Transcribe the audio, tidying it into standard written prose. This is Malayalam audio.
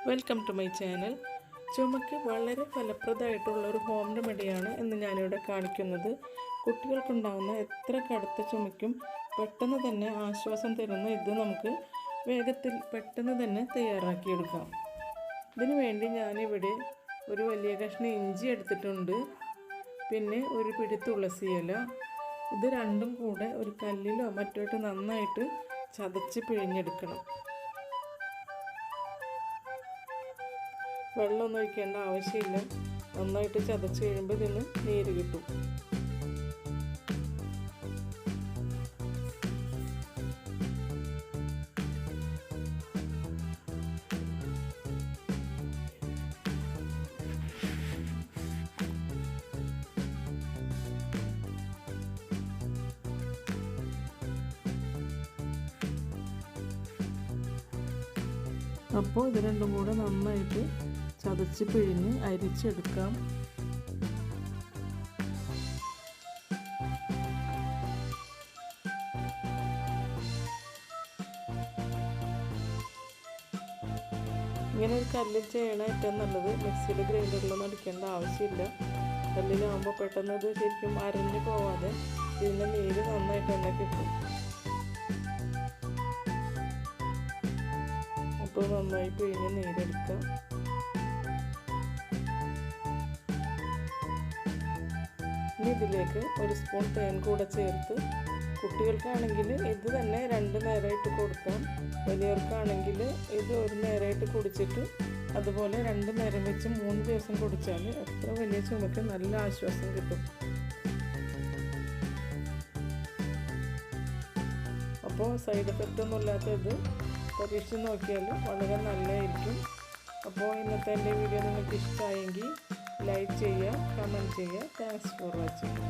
Welcome to my channel. ചുമയ്ക്ക് വളരെ ഫലപ്രദമായിട്ടുള്ള ഒരു ഹോം റെമഡിയാണ് ഇന്ന് ഞാനിവിടെ കാണിക്കുന്നത്. കുട്ടികൾക്കുണ്ടാകുന്ന എത്ര കടുത്ത ചുമയ്ക്കും പെട്ടെന്ന് തന്നെ ആശ്വാസം തരുന്ന ഇത് നമുക്ക് വേഗത്തിൽ പെട്ടെന്ന് തന്നെ തയ്യാറാക്കിയെടുക്കാം. ഇതിനു വേണ്ടി ഞാനിവിടെ ഒരു വലിയ കഷ്ണം ഇഞ്ചി എടുത്തിട്ടുണ്ട്. പിന്നെ ഒരു പിടി തുളസി ഇല. ഇത് രണ്ടും കൂടെ ഒരു കല്ലിലോ മറ്റോട്ട് നന്നായിട്ട് ചതച്ച് പിഴിഞ്ഞെടുക്കണം. വെള്ളമൊന്നും ഒഴിക്കേണ്ട ആവശ്യമില്ല. നന്നായിട്ട് ചതച്ച് കഴിയുമ്പോൾ ഇതിന് നീര് കിട്ടും. അപ്പോൾ ഇത് രണ്ടും കൂടെ നന്നായിട്ട് ചതച്ച് പിഴിഞ്ഞ് അരിച്ചെടുക്കാം. ഇങ്ങനെ ഒരു കല്ലിൽ ചെയ്യണ ഏറ്റവും നല്ലത്. മിക്സിയിൽ ഗ്രൈൻഡറിലൊന്നും അടിക്കേണ്ട ആവശ്യമില്ല. കല്ലിലാകുമ്പോൾ പെട്ടെന്ന് ഇത് ശരിക്കും അരഞ്ഞു പോവാതെ ഇതിൻ്റെ നീര് നന്നായിട്ട് തന്നെ കിട്ടും. അപ്പോൾ നന്നായി പിഴിഞ്ഞ് നീരെടുക്കാം. ഇനി ഇതിലേക്ക് ഒരു സ്പൂൺ തേൻ കൂടെ ചേർത്ത്, കുട്ടികൾക്കാണെങ്കിൽ ഇത് തന്നെ 2 നേരമായിട്ട് കൊടുക്കാം. വലിയവർക്കാണെങ്കിൽ ഇത് ഒരു നേരമായിട്ട് കുടിച്ചിട്ട് അതുപോലെ 2 നേരം വെച്ച് 3 ദിവസം കുടിച്ചാൽ എത്ര വലിയ ചുമയ്ക്ക് നല്ല ആശ്വാസം കിട്ടും. അപ്പോൾ സൈഡ് എഫക്റ്റ് ഒന്നും ഇല്ലാത്ത ഇത് പരീക്ഷിച്ച് നോക്കിയാൽ വളരെ നല്ലതായിരിക്കും. അപ്പോൾ ഇന്നത്തെ എൻ്റെ വീഡിയോ നിങ്ങൾക്ക് ഇഷ്ടമായെങ്കിൽ ലൈക്ക് ചെയ്യുക, കമൻറ്റ് ചെയ്യുക. Thanks for watching.